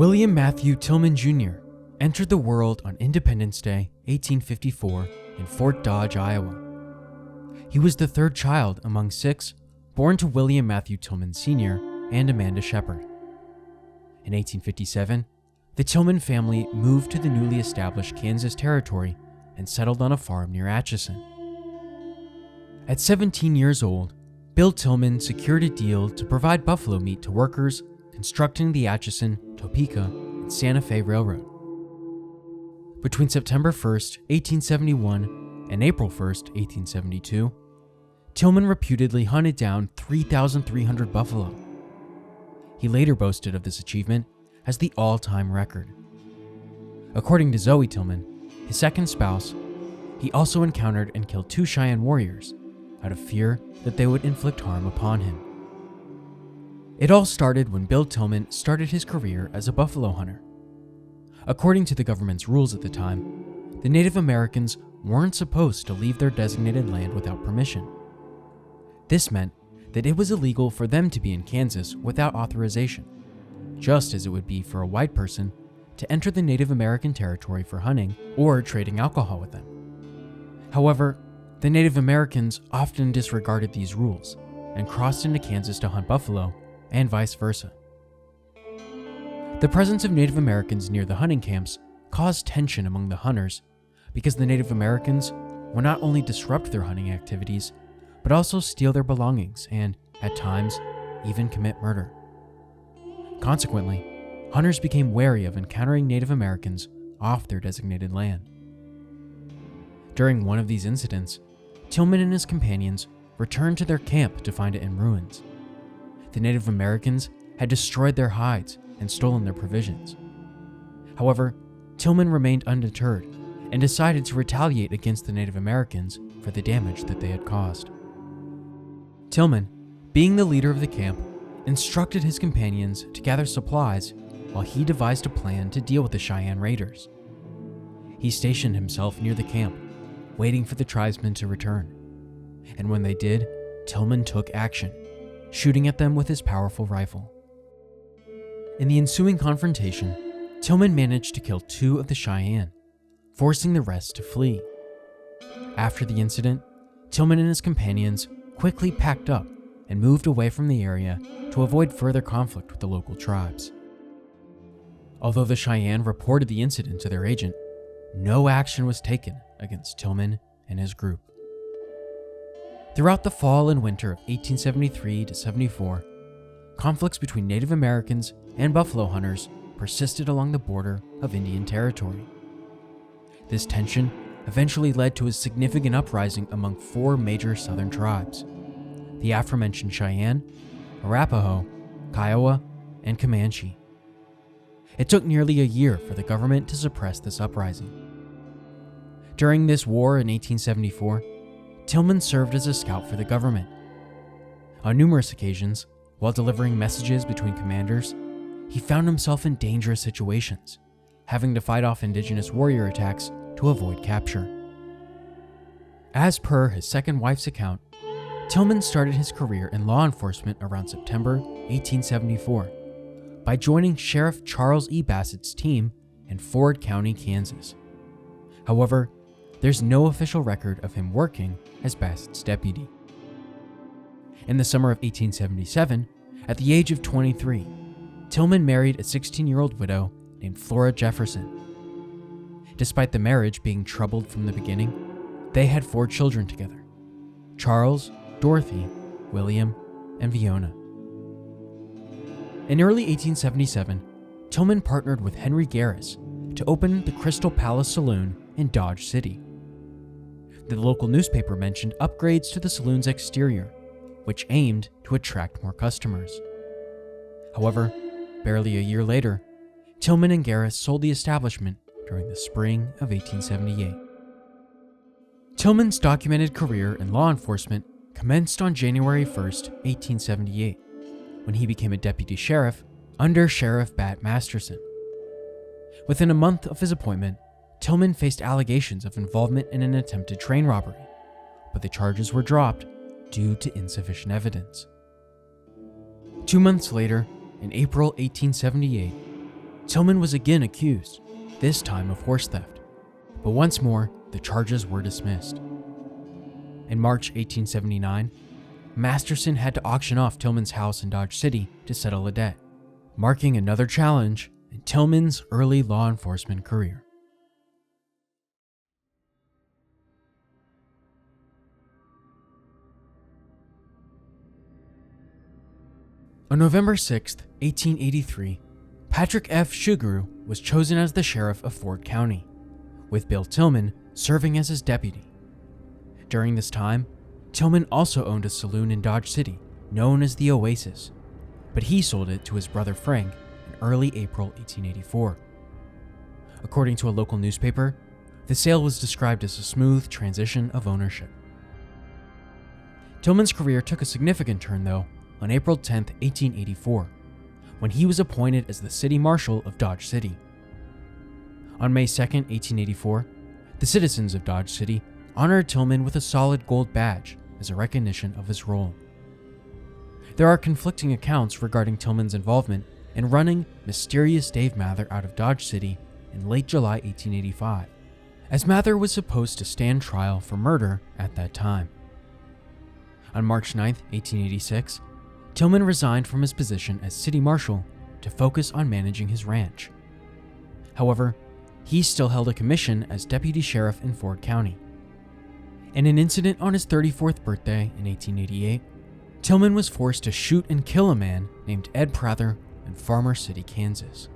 William Matthew Tilghman Jr. entered the world on Independence Day, 1854, in Fort Dodge, Iowa. He was the third child among six born to William Matthew Tilghman Sr. and Amanda Shepard. In 1857, the Tilghman family moved to the newly established Kansas Territory and settled on a farm near Atchison. At 17 years old, Bill Tilghman secured a deal to provide buffalo meat to workers constructing the Atchison, Topeka, and Santa Fe Railroad. Between September 1st, 1871 and April 1st, 1872, Tilghman reputedly hunted down 3,300 buffalo. He later boasted of this achievement as the all-time record. According to Zoe Tilghman, his second spouse, he also encountered and killed 2 Cheyenne warriors out of fear that they would inflict harm upon him. It all started when Bill Tilghman started his career as a buffalo hunter. According to the government's rules at the time, the Native Americans weren't supposed to leave their designated land without permission. This meant that it was illegal for them to be in Kansas without authorization, just as it would be for a white person to enter the Native American territory for hunting or trading alcohol with them. However, the Native Americans often disregarded these rules and crossed into Kansas to hunt buffalo, and vice versa. The presence of Native Americans near the hunting camps caused tension among the hunters because the Native Americans would not only disrupt their hunting activities, but also steal their belongings and, at times, even commit murder. Consequently, hunters became wary of encountering Native Americans off their designated land. During one of these incidents, Tilghman and his companions returned to their camp to find it in ruins. The Native Americans had destroyed their hides and stolen their provisions. However, Tilghman remained undeterred and decided to retaliate against the Native Americans for the damage that they had caused. Tilghman, being the leader of the camp, instructed his companions to gather supplies while he devised a plan to deal with the Cheyenne raiders. He stationed himself near the camp, waiting for the tribesmen to return. And when they did, Tilghman took action, shooting at them with his powerful rifle. In the ensuing confrontation, Tilghman managed to kill 2 of the Cheyenne, forcing the rest to flee. After the incident, Tilghman and his companions quickly packed up and moved away from the area to avoid further conflict with the local tribes. Although the Cheyenne reported the incident to their agent, no action was taken against Tilghman and his group. Throughout the fall and winter of 1873 to 74, conflicts between Native Americans and buffalo hunters persisted along the border of Indian Territory. This tension eventually led to a significant uprising among 4 major southern tribes: the aforementioned Cheyenne, Arapaho, Kiowa, and Comanche. It took nearly a year for the government to suppress this uprising. During this war in 1874, Tilghman served as a scout for the government. On numerous occasions, while delivering messages between commanders, he found himself in dangerous situations, having to fight off indigenous warrior attacks to avoid capture. As per his second wife's account, Tilghman started his career in law enforcement around September 1874 by joining Sheriff Charles E. Bassett's team in Ford County, Kansas. However, there's no official record of him working as Bassett's deputy. In the summer of 1877, at the age of 23, Tilghman married a 16-year-old widow named Flora Jefferson. Despite the marriage being troubled from the beginning, they had 4 children together: Charles, Dorothy, William, and Fiona. In early 1877, Tilghman partnered with Henry Garris to open the Crystal Palace Saloon in Dodge City. The local newspaper mentioned upgrades to the saloon's exterior, which aimed to attract more customers. However, barely a year later, Tilghman and Garris sold the establishment during the spring of 1878. Tilghman's documented career in law enforcement commenced on January 1st, 1878, when he became a deputy sheriff under Sheriff Bat Masterson. Within a month of his appointment, Tilghman faced allegations of involvement in an attempted train robbery, but the charges were dropped due to insufficient evidence. 2 months later, in April 1878, Tilghman was again accused, this time of horse theft, but once more the charges were dismissed. In March 1879, Masterson had to auction off Tilghman's house in Dodge City to settle a debt, marking another challenge in Tilghman's early law enforcement career. On November 6, 1883, Patrick F. Shuguru was chosen as the sheriff of Ford County, with Bill Tilghman serving as his deputy. During this time, Tilghman also owned a saloon in Dodge City known as the Oasis, but he sold it to his brother Frank in early April 1884. According to a local newspaper, the sale was described as a smooth transition of ownership. Tilghman's career took a significant turn, though, on April 10, 1884, when he was appointed as the city marshal of Dodge City. On May 2, 1884, the citizens of Dodge City honored Tilghman with a solid gold badge as a recognition of his role. There are conflicting accounts regarding Tilghman's involvement in running mysterious Dave Mather out of Dodge City in late July 1885, as Mather was supposed to stand trial for murder at that time. On March 9, 1886, Tilghman resigned from his position as city marshal to focus on managing his ranch. However, he still held a commission as deputy sheriff in Ford County. In an incident on his 34th birthday in 1888, Tilghman was forced to shoot and kill a man named Ed Prather in Farmer City, Kansas.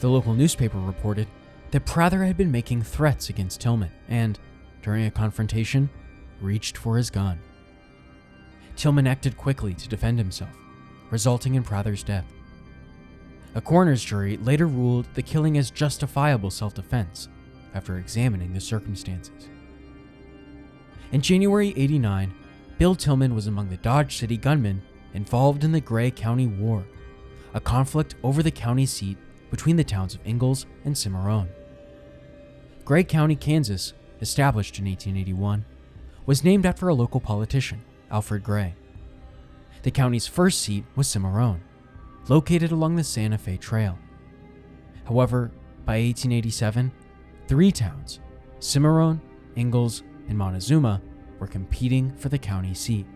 The local newspaper reported that Prather had been making threats against Tilghman and, during a confrontation, reached for his gun. Tilghman acted quickly to defend himself, resulting in Prather's death. A coroner's jury later ruled the killing as justifiable self-defense after examining the circumstances. In January 1989, Bill Tilghman was among the Dodge City gunmen involved in the Gray County War, a conflict over the county seat between the towns of Ingalls and Cimarron. Gray County, Kansas, established in 1881, was named after a local politician, Alfred Gray. The county's first seat was Cimarron, located along the Santa Fe Trail. However, by 1887, three towns, Cimarron, Ingalls, and Montezuma, were competing for the county seat.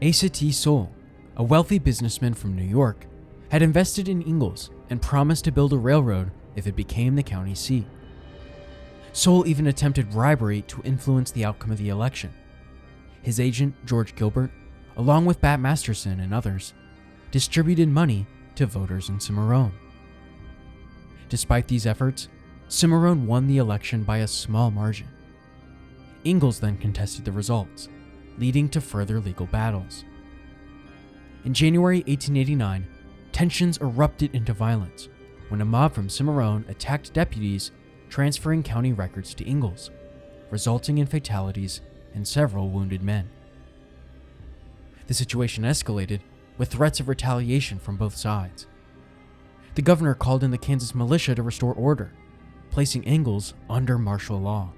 Asa T. Soule, a wealthy businessman from New York, had invested in Ingalls and promised to build a railroad if it became the county seat. Soule even attempted bribery to influence the outcome of the election. His agent, George Gilbert, along with Bat Masterson and others, distributed money to voters in Cimarron. Despite these efforts, Cimarron won the election by a small margin. Ingalls then contested the results, leading to further legal battles. In January 1889, tensions erupted into violence when a mob from Cimarron attacked deputies transferring county records to Ingalls, resulting in fatalities and several wounded men. The situation escalated with threats of retaliation from both sides. The governor called in the Kansas militia to restore order, placing Ingalls under martial law.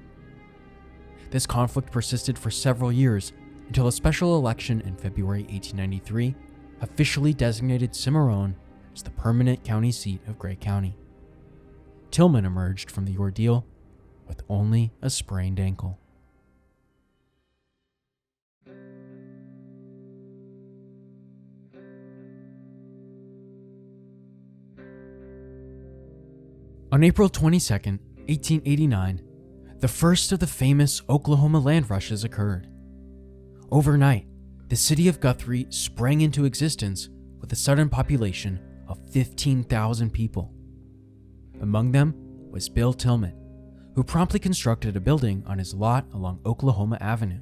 This conflict persisted for several years until a special election in February 1893 officially designated Cimarron as the permanent county seat of Gray County. Tilghman emerged from the ordeal with only a sprained ankle. On April 22, 1889, the first of the famous Oklahoma land rushes occurred. Overnight, the city of Guthrie sprang into existence with a sudden population of 15,000 people. Among them was Bill Tilghman, who promptly constructed a building on his lot along Oklahoma Avenue.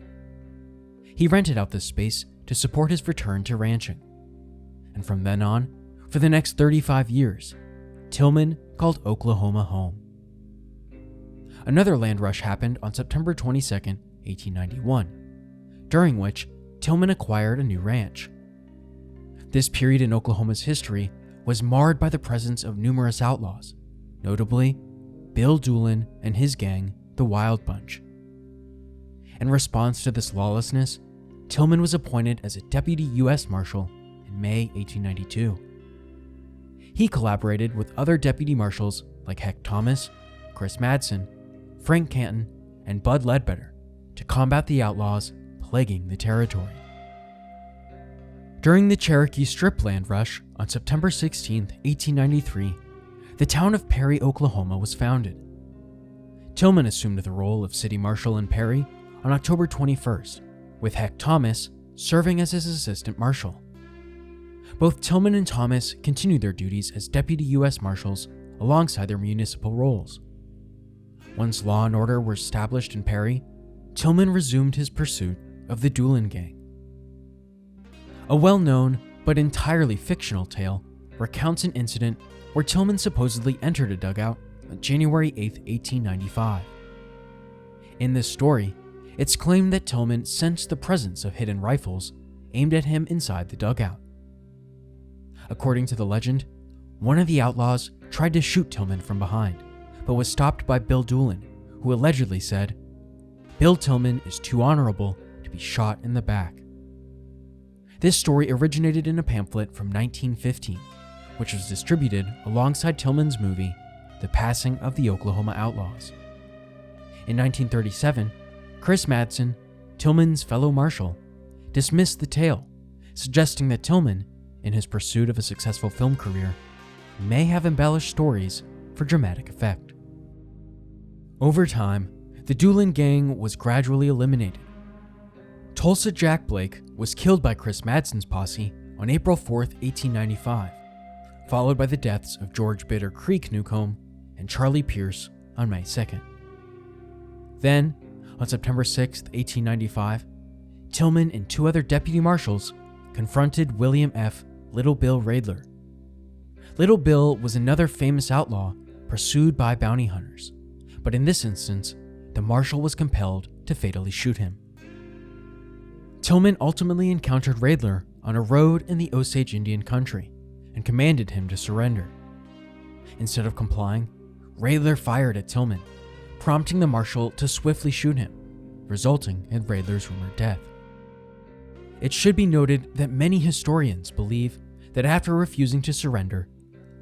He rented out this space to support his return to ranching. And from then on, for the next 35 years, Tilghman called Oklahoma home. Another land rush happened on September 22, 1891, during which Tilghman acquired a new ranch. This period in Oklahoma's history was marred by the presence of numerous outlaws, notably Bill Doolin and his gang, the Wild Bunch. In response to this lawlessness, Tilghman was appointed as a deputy U.S. Marshal in May 1892. He collaborated with other deputy marshals like Heck Thomas, Chris Madsen, Frank Canton, and Bud Ledbetter to combat the outlaws plaguing the territory. During the Cherokee Strip land rush on September 16, 1893, the town of Perry, Oklahoma was founded. Tilghman assumed the role of city marshal in Perry on October 21st, with Heck Thomas serving as his assistant marshal. Both Tilghman and Thomas continued their duties as deputy U.S. marshals alongside their municipal roles. Once law and order were established in Perry, Tilghman resumed his pursuit of the Doolin gang. A well-known but entirely fictional tale recounts an incident where Tilghman supposedly entered a dugout on January 8, 1895. In this story, it's claimed that Tilghman sensed the presence of hidden rifles aimed at him inside the dugout. According to the legend, one of the outlaws tried to shoot Tilghman from behind, but was stopped by Bill Doolin, who allegedly said, "Bill Tilghman is too honorable to be shot in the back." This story originated in a pamphlet from 1915, which was distributed alongside Tilghman's movie, The Passing of the Oklahoma Outlaws. In 1937, Chris Madsen, Tilghman's fellow marshal, dismissed the tale, suggesting that Tilghman, in his pursuit of a successful film career, may have embellished stories for dramatic effect. Over time, the Doolin gang was gradually eliminated. Tulsa Jack Blake was killed by Chris Madsen's posse on April 4, 1895, followed by the deaths of George Bitter Creek Newcomb and Charlie Pierce on May 2nd. Then, on September 6, 1895, Tilghman and two other deputy marshals confronted William F. Little Bill Raidler. Little Bill was another famous outlaw pursued by bounty hunters, but in this instance, the marshal was compelled to fatally shoot him. Tilghman ultimately encountered Raidler on a road in the Osage Indian country and commanded him to surrender. Instead of complying, Raidler fired at Tilghman, prompting the marshal to swiftly shoot him, resulting in Raidler's rumored death. It should be noted that many historians believe that after refusing to surrender,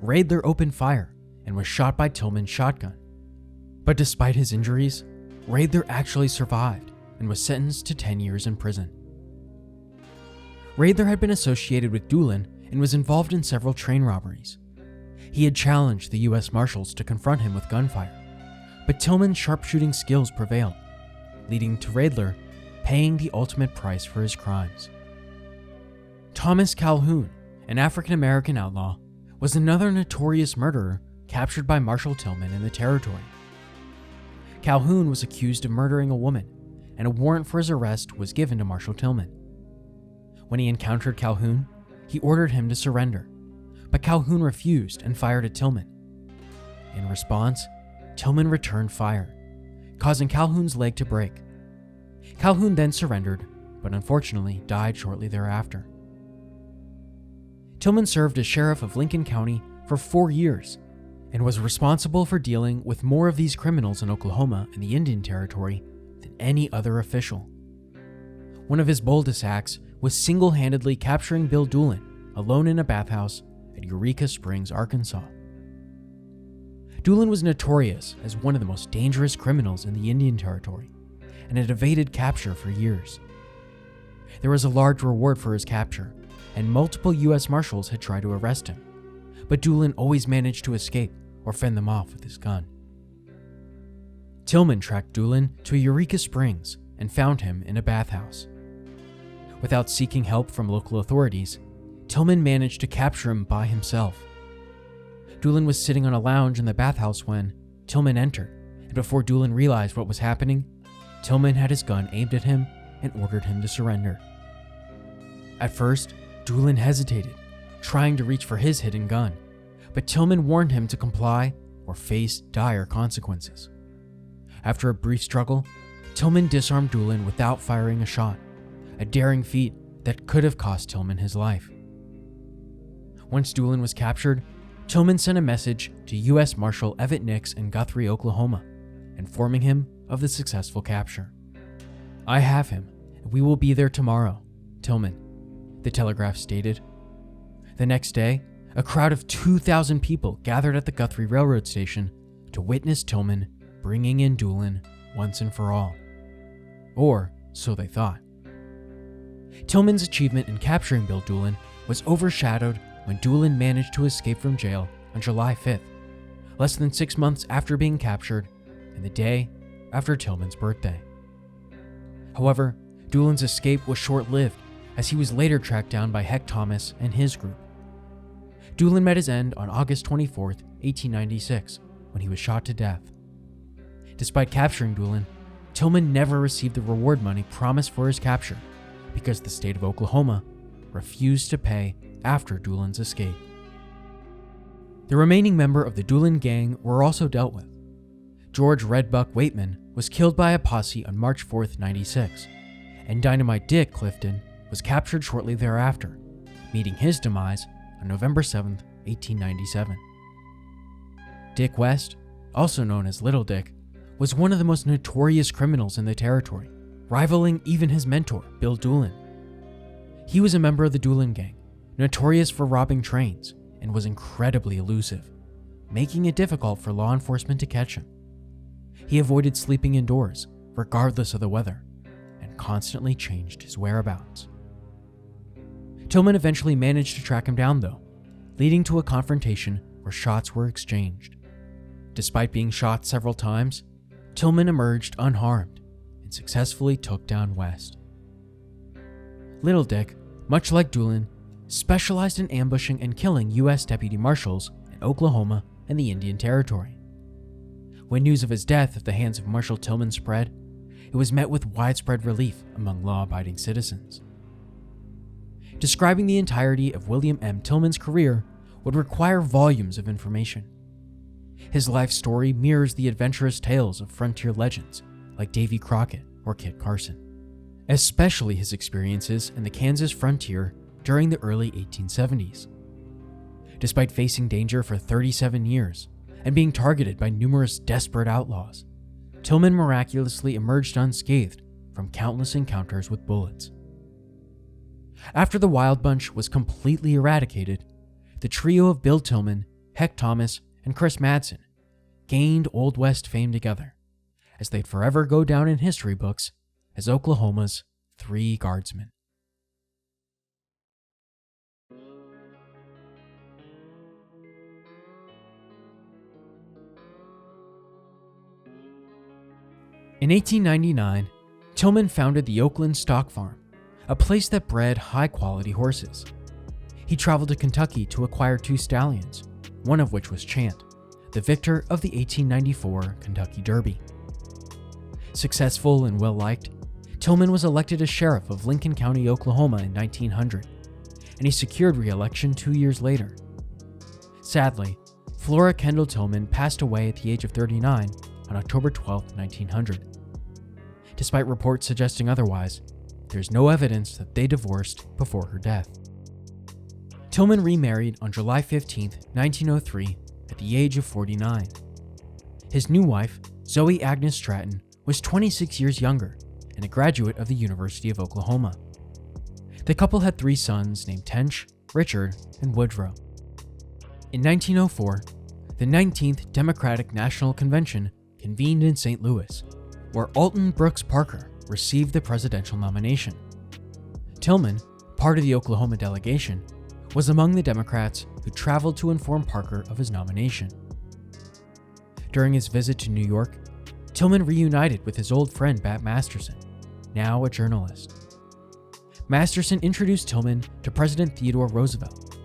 Raidler opened fire and was shot by Tilghman's shotgun. But despite his injuries, Raidler actually survived and was sentenced to 10 years in prison. Raidler had been associated with Doolin and was involved in several train robberies. He had challenged the U.S. Marshals to confront him with gunfire, but Tilghman's sharpshooting skills prevailed, leading to Raidler paying the ultimate price for his crimes. Thomas Calhoun, an African-American outlaw, was another notorious murderer captured by Marshal Tilghman in the territory. Calhoun was accused of murdering a woman, and a warrant for his arrest was given to Marshal Tilghman. When he encountered Calhoun, he ordered him to surrender, but Calhoun refused and fired at Tilghman. In response, Tilghman returned fire, causing Calhoun's leg to break. Calhoun then surrendered, but unfortunately died shortly thereafter. Tilghman served as sheriff of Lincoln County for 4 years and was responsible for dealing with more of these criminals in Oklahoma and the Indian Territory than any other official. One of his boldest acts was single-handedly capturing Bill Doolin alone in a bathhouse at Eureka Springs, Arkansas. Doolin was notorious as one of the most dangerous criminals in the Indian Territory and had evaded capture for years. There was a large reward for his capture, and multiple U.S. Marshals had tried to arrest him, but Doolin always managed to escape or fend them off with his gun. Tilghman tracked Doolin to Eureka Springs and found him in a bathhouse. Without seeking help from local authorities, Tilghman managed to capture him by himself. Doolin was sitting on a lounge in the bathhouse when Tilghman entered, and before Doolin realized what was happening, Tilghman had his gun aimed at him and ordered him to surrender. At first, Doolin hesitated, trying to reach for his hidden gun, but Tilghman warned him to comply or face dire consequences. After a brief struggle, Tilghman disarmed Doolin without firing a shot, a daring feat that could have cost Tilghman his life. Once Doolin was captured, Tilghman sent a message to U.S. Marshal Everett Nix in Guthrie, Oklahoma, informing him of the successful capture. "I have him, and we will be there tomorrow, Tilghman," the telegraph stated. The next day, a crowd of 2,000 people gathered at the Guthrie Railroad Station to witness Tilghman bringing in Doolin once and for all. Or so they thought. Tilghman's achievement in capturing Bill Doolin was overshadowed when Doolin managed to escape from jail on July 5th, less than 6 months after being captured and the day after Tilghman's birthday. However, Doolin's escape was short-lived as he was later tracked down by Heck Thomas and his group. Doolin met his end on August 24, 1896, when he was shot to death. Despite capturing Doolin, Tilghman never received the reward money promised for his capture because the state of Oklahoma refused to pay after Doolin's escape. The remaining member of the Doolin gang were also dealt with. George Redbuck Waitman was killed by a posse on March 4, 96, and Dynamite Dick Clifton was captured shortly thereafter, meeting his demise on November 7, 1897. Dick West, also known as Little Dick, was one of the most notorious criminals in the territory, rivaling even his mentor, Bill Doolin. He was a member of the Doolin gang, notorious for robbing trains, and was incredibly elusive, making it difficult for law enforcement to catch him. He avoided sleeping indoors, regardless of the weather, and constantly changed his whereabouts. Tilghman eventually managed to track him down, though, leading to a confrontation where shots were exchanged. Despite being shot several times, Tilghman emerged unharmed and successfully took down West. Little Dick, much like Doolin, specialized in ambushing and killing U.S. deputy marshals in Oklahoma and the Indian Territory. When news of his death at the hands of Marshal Tilghman spread, it was met with widespread relief among law-abiding citizens. Describing the entirety of William M. Tilghman's career would require volumes of information. His life story mirrors the adventurous tales of frontier legends like Davy Crockett or Kit Carson, especially his experiences in the Kansas frontier during the early 1870s. Despite facing danger for 37 years and being targeted by numerous desperate outlaws, Tilghman miraculously emerged unscathed from countless encounters with bullets. After the Wild Bunch was completely eradicated, the trio of Bill Tilghman, Heck Thomas, and Chris Madsen gained Old West fame together, as they'd forever go down in history books as Oklahoma's Three Guardsmen. In 1899, Tilghman founded the Oakland Stock Farm, a place that bred high-quality horses. He traveled to Kentucky to acquire 2 stallions, one of which was Chant, the victor of the 1894 Kentucky Derby. Successful and well-liked, Tilghman was elected as sheriff of Lincoln County, Oklahoma in 1900, and he secured re-election 2 years later. Sadly, Flora Kendall Tilghman passed away at the age of 39 on October 12, 1900. Despite reports suggesting otherwise, there's no evidence that they divorced before her death. Tilghman remarried on July 15, 1903, at the age of 49. His new wife, Zoe Agnes Stratton, was 26 years younger and a graduate of the University of Oklahoma. The couple had 3 sons named Tench, Richard, and Woodrow. In 1904, the 19th Democratic National Convention convened in St. Louis, where Alton Brooks Parker received the presidential nomination. Tilghman, part of the Oklahoma delegation, was among the Democrats who traveled to inform Parker of his nomination. During his visit to New York, Tilghman reunited with his old friend Bat Masterson, now a journalist. Masterson introduced Tilghman to President Theodore Roosevelt,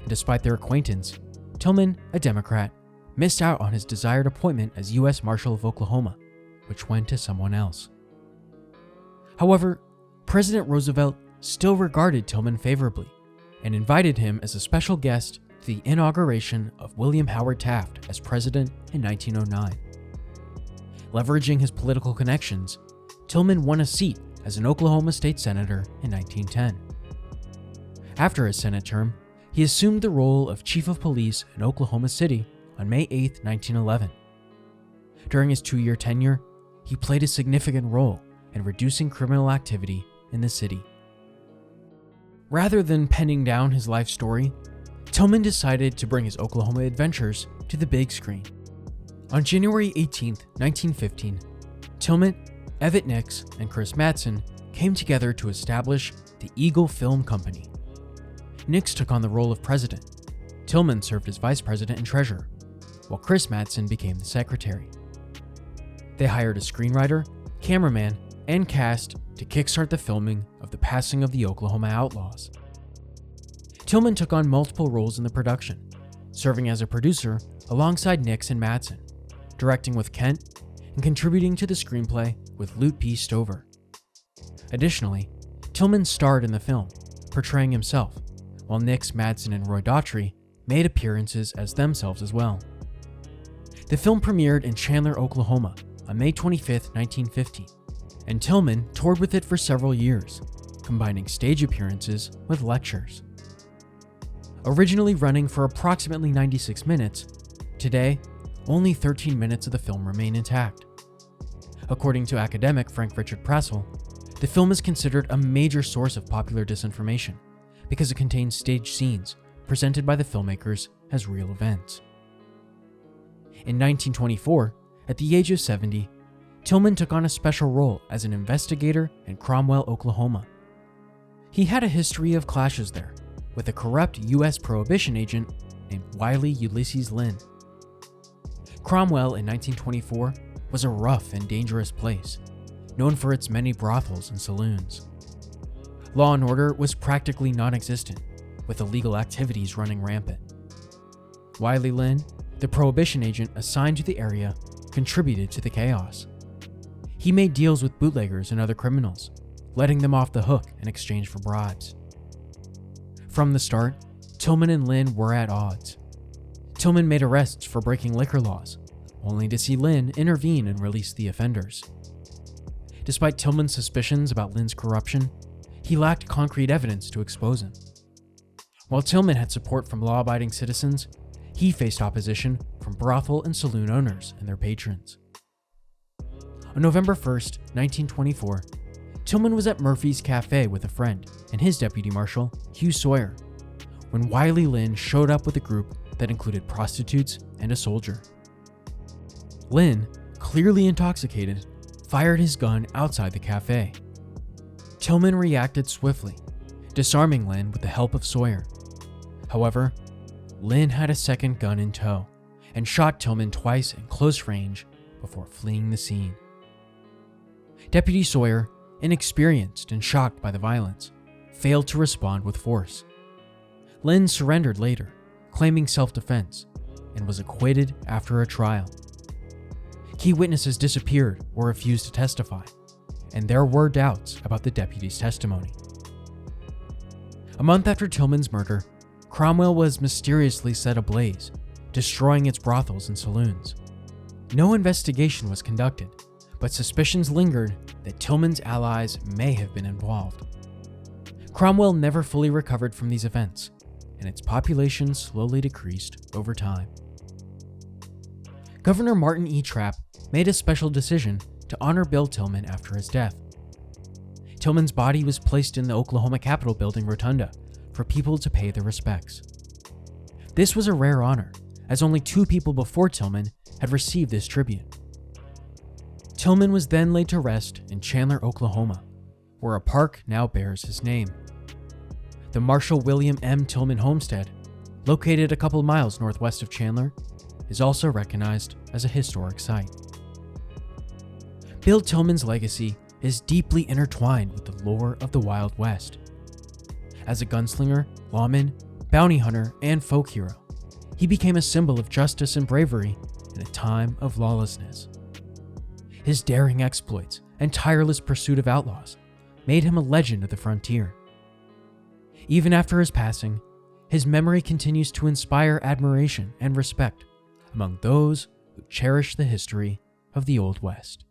and despite their acquaintance, Tilghman, a Democrat, missed out on his desired appointment as U.S. Marshal of Oklahoma, which went to someone else. However, President Roosevelt still regarded Tilghman favorably and invited him as a special guest to the inauguration of William Howard Taft as president in 1909. Leveraging his political connections, Tilghman won a seat as an Oklahoma state senator in 1910. After his Senate term, he assumed the role of chief of police in Oklahoma City on May 8, 1911. During his 2-year tenure, he played a significant role in reducing criminal activity in the city. Rather than penning down his life story, Tilghman decided to bring his Oklahoma adventures to the big screen. On January 18, 1915, Tilghman, Evett Nix, and Chris Mattson came together to establish the Eagle Film Company. Nix took on the role of president. Tilghman served as vice president and treasurer, while Chris Mattson became the secretary. They hired a screenwriter, cameraman, and cast to kickstart the filming of The Passing of the Oklahoma Outlaws. Tilghman took on multiple roles in the production, serving as a producer alongside Nix and Mattson, directing with Kent, and contributing to the screenplay with Lute P. Stover. Additionally, Tilghman starred in the film, portraying himself, while Nix, Mattson, and Roy Daughtry made appearances as themselves as well. The film premiered in Chandler, Oklahoma on May 25, 1915, and Tilghman toured with it for several years, combining stage appearances with lectures. Originally running for approximately 96 minutes, today, only 13 minutes of the film remain intact. According to academic Frank Richard Prassel, the film is considered a major source of popular disinformation because it contains staged scenes presented by the filmmakers as real events. In 1924, at the age of 70, Tilghman took on a special role as an investigator in Cromwell, Oklahoma. He had a history of clashes there with a corrupt U.S. prohibition agent named Wiley Ulysses Lynn. Cromwell in 1924 was a rough and dangerous place, known for its many brothels and saloons. Law and order was practically non-existent, with illegal activities running rampant. Wiley Lynn, the prohibition agent assigned to the area, contributed to the chaos. He made deals with bootleggers and other criminals, letting them off the hook in exchange for bribes. From the start, Tilghman and Lynn were at odds. Tilghman made arrests for breaking liquor laws, only to see Lynn intervene and release the offenders. Despite Tilghman's suspicions about Lynn's corruption, he lacked concrete evidence to expose him. While Tilghman had support from law-abiding citizens, he faced opposition from brothel and saloon owners and their patrons. On November 1, 1924, Tilghman was at Murphy's Cafe with a friend and his deputy marshal, Hugh Sawyer, when Wiley Lynn showed up with a group that included prostitutes and a soldier. Lynn, clearly intoxicated, fired his gun outside the cafe. Tilghman reacted swiftly, disarming Lynn with the help of Sawyer. However, Lynn had a second gun in tow and shot Tilghman twice in close range before fleeing the scene. Deputy Sawyer, inexperienced and shocked by the violence, failed to respond with force. Lynn surrendered later, claiming self-defense, and was acquitted after a trial. Key witnesses disappeared or refused to testify, and there were doubts about the deputy's testimony. A month after Tilghman's murder, Cromwell was mysteriously set ablaze, destroying its brothels and saloons. No investigation was conducted, but suspicions lingered that Tilghman's allies may have been involved. Cromwell never fully recovered from these events, and its population slowly decreased over time. Governor Martin E. Trapp made a special decision to honor Bill Tilghman after his death. Tilghman's body was placed in the Oklahoma Capitol Building rotunda for people to pay their respects. This was a rare honor, as only 2 people before Tilghman had received this tribute. Tilghman was then laid to rest in Chandler, Oklahoma, where a park now bears his name. The Marshal William M. Tilghman Homestead, located a couple miles northwest of Chandler, is also recognized as a historic site. Bill Tilghman's legacy is deeply intertwined with the lore of the Wild West. As a gunslinger, lawman, bounty hunter, and folk hero, he became a symbol of justice and bravery in a time of lawlessness. His daring exploits and tireless pursuit of outlaws made him a legend of the frontier. Even after his passing, his memory continues to inspire admiration and respect among those who cherish the history of the Old West.